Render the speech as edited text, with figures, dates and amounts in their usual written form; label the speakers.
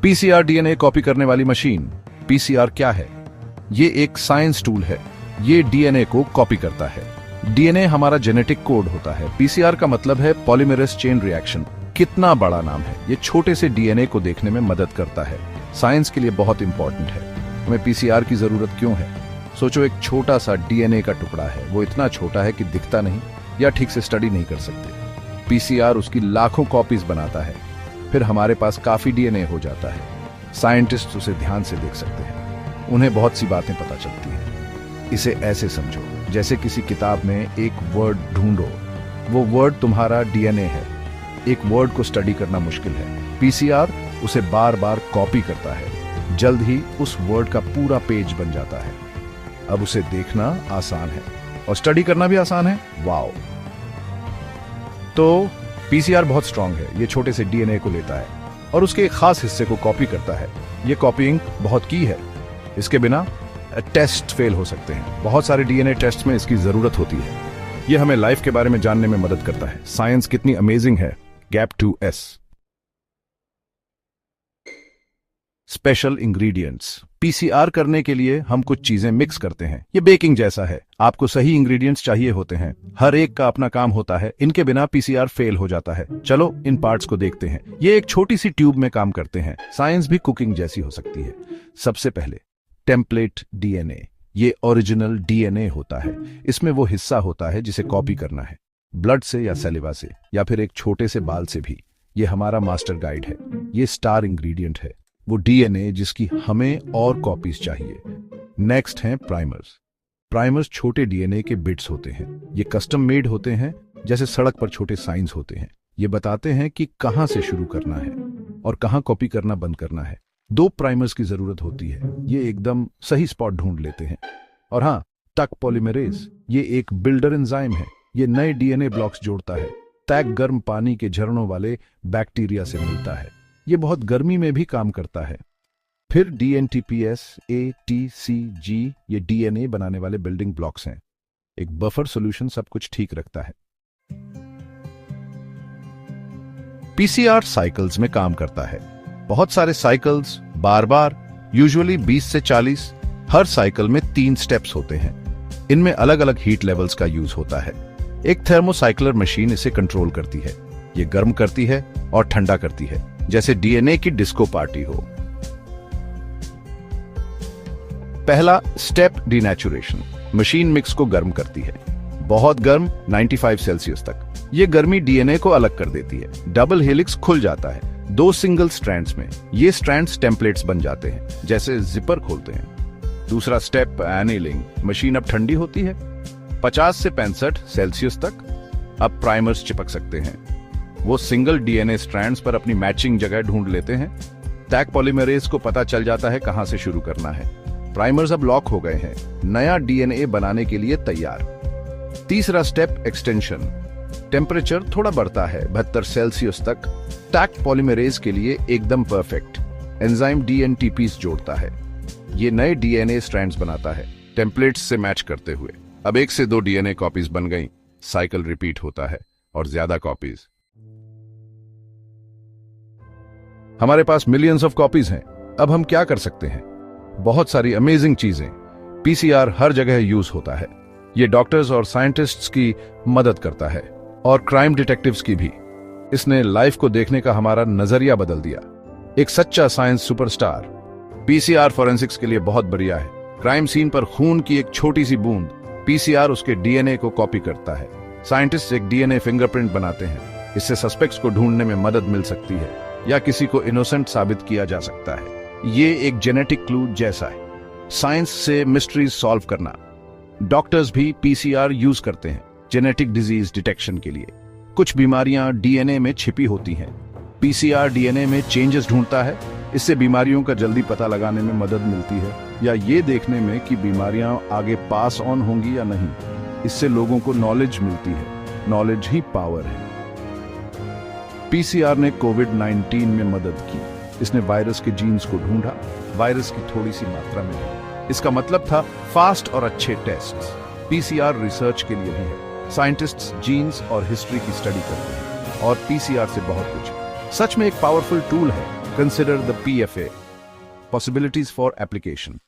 Speaker 1: PCR DNA copy करने वाली machine. PCR क्या है? ये एक साइंस टूल है। ये डीएनए को कॉपी करता है। डीएनए हमारा जेनेटिक कोड होता है। पीसीआर का मतलब है पॉलीमरेज चेन रिएक्शन। कितना बड़ा नाम है। ये छोटे से डीएनए को देखने में मदद करता है। साइंस के लिए बहुत इंपॉर्टेंट है। हमें पीसीआर की जरूरत क्यों है? सोचो, एक छोटा सा डीएनए का टुकड़ा है। वो इतना छोटा है कि दिखता नहीं या ठीक से स्टडी नहीं कर सकते। पीसीआर उसकी लाखों कॉपीज बनाता है। फिर हमारे पास काफी डीएनए हो जाता है। साइंटिस्ट उसे ध्यान से देख सकते हैं। उन्हें बहुत सी बातें पता चलती हैं। इसे ऐसे समझो, जैसे किसी किताब में एक वर्ड ढूंढो। वो वर्ड तुम्हारा डीएनए है। एक वर्ड को स्टडी करना मुश्किल है। पीसीआर उसे बार बार कॉपी करता है। जल्द ही उस वर्ड का पूरा पेज बन जाता है। अब उसे देखना आसान है और स्टडी करना भी आसान है। वाओ! तो पीसीआर बहुत स्ट्रांग है। ये छोटे से डीएनए को लेता है और उसके एक खास हिस्से को कॉपी करता है। ये कॉपीइंग बहुत की है। इसके बिना टेस्ट फेल हो सकते हैं। बहुत सारे डीएनए टेस्ट में इसकी जरूरत होती है। ये हमें लाइफ के बारे में जानने में मदद करता है। साइंस कितनी अमेजिंग है। Gap 2S। Special ingredients. PCR करने के लिए हम कुछ चीजें मिक्स करते हैं। ये बेकिंग जैसा है। आपको सही इंग्रेडिएंट्स चाहिए होते हैं। हर एक का अपना काम होता है। इनके बिना पीसीआर फेल हो जाता है। चलो इन पार्ट्स को देखते हैं। ये एक छोटी सी ट्यूब में काम करते हैं। साइंस भी कुकिंग जैसी हो सकती है। सबसे पहले टेम्पलेट डीएनए। ये ओरिजिनल डीएनए होता है। इसमें वो हिस्सा होता है जिसे कॉपी करना है, ब्लड से या सेलिवा से या फिर एक छोटे से बाल से भी। ये हमारा मास्टर गाइड है। ये स्टार इंग्रेडिएंट है, वो डीएनए जिसकी हमें और कॉपीज चाहिए। नेक्स्ट हैं प्राइमर्स। प्राइमर्स छोटे डीएनए के बिट्स होते हैं। ये कस्टम मेड होते हैं, जैसे सड़क पर छोटे साइंस होते हैं। ये बताते हैं कि कहां से शुरू करना है और कहां कॉपी करना बंद करना है। 2 प्राइमर्स की जरूरत होती है। ये एकदम सही स्पॉट ढूंढ लेते हैं। और हाँ, टक पॉलीमरेज, ये एक बिल्डर एंजाइम है। ये नए डीएनए ब्लॉक्स जोड़ता है। टैग गर्म पानी के झरनों वाले बैक्टीरिया से मिलता है। ये बहुत गर्मी में भी काम करता है। फिर डीएनटीपीएस, एटीसीजी, ये डीएनए बनाने वाले बिल्डिंग ब्लॉक्स हैं। एक बफर सॉल्यूशन सब कुछ ठीक रखता है। पीसीआर साइकिल्स में काम करता है। बहुत सारे साइकिल्स बार बार, यूजुअली 20 से 40। हर साइकिल में 3 स्टेप्स होते हैं। इनमें अलग अलग हीट लेवल्स का यूज होता है। एक थर्मोसाइक्लर मशीन इसे कंट्रोल करती है। ये गर्म करती है और ठंडा करती है, जैसे डीएनए की डिस्को पार्टी हो। पहला स्टेप, डीनेचुरेशन। मशीन मिक्स को गर्म करती है, बहुत गर्म, 95 सेल्सियस तक। ये गर्मी डीएनए को अलग कर देती है। डबल हेलिक्स खुल जाता है 2 सिंगल स्ट्रैंड्स में। ये स्ट्रैंड्स टेम्पलेट्स बन जाते हैं, जैसे जिपर खोलते हैं। दूसरा स्टेप, एनीलिंग। मशीन अब ठंडी होती है 50 से 65 सेल्सियस तक। अब प्राइमर्स चिपक सकते हैं। वो सिंगल डीएनए स्ट्रैंड्स पर अपनी मैचिंग जगह ढूंढ लेते हैं। टैग पॉलीमरेज को पता चल जाता है कहां से शुरू करना है। प्राइमर्स अब लॉक हो गए हैं, नया डीएनए बनाने के लिए तैयार। तीसरा स्टेप, एक्सटेंशन। टेम्परेचर थोड़ा बढ़ता है 72 सेल्सियस तक। टैग पॉलीमरेज के लिए एकदम परफेक्ट। एंजाइम डीएनटीपीस जोड़ता है। ये नए डीएनए स्ट्रैंड्स बनाता है, टेम्पलेट्स से मैच करते हुए। अब 1 से 2 डीएनए कॉपीज बन गई। साइकिल रिपीट होता है और ज्यादा कॉपीज। हमारे पास मिलियंस ऑफ कॉपीज हैं। अब हम क्या कर सकते हैं? बहुत सारी अमेजिंग चीजें। पीसीआर हर जगह यूज होता है। ये डॉक्टर्स और साइंटिस्ट्स की मदद करता है और क्राइम डिटेक्टिव्स की भी। इसने लाइफ को देखने का हमारा नजरिया बदल दिया। एक सच्चा साइंस सुपरस्टार। पीसीआर फॉरेंसिक्स के लिए बहुत बढ़िया है। क्राइम सीन पर खून की एक छोटी सी बूंद, पीसीआर उसके डीएनए को कॉपी करता है। साइंटिस्ट एक डीएनए फिंगरप्रिंट बनाते हैं। इससे सस्पेक्ट्स को ढूंढने में मदद मिल सकती है या किसी को इनोसेंट साबित किया जा सकता है। ये एक जेनेटिक क्लू जैसा है। साइंस से मिस्ट्रीज सॉल्व करना। डॉक्टर्स भी पीसीआर यूज करते हैं जेनेटिक डिजीज डिटेक्शन के लिए। कुछ बीमारियां डीएनए में छिपी होती हैं। पीसीआर डीएनए में चेंजेस ढूंढता है। इससे बीमारियों का जल्दी पता लगाने में मदद मिलती है या ये देखने में कि बीमारियां आगे पास ऑन होंगी या नहीं। इससे लोगों को नॉलेज मिलती है। नॉलेज ही पावर है। पीसीआर ने कोविड-19 में मदद की। इसने वायरस के जीन्स को ढूंढा, वायरस की थोड़ी सी मात्रा में। इसका मतलब था फास्ट और अच्छे टेस्ट्स। पीसीआर रिसर्च के लिए भी है। साइंटिस्ट्स जीन्स और हिस्ट्री की स्टडी करते हैं और पीसीआर से बहुत कुछ। सच में एक पावरफुल टूल है। Consider the PFA. Possibilities for application.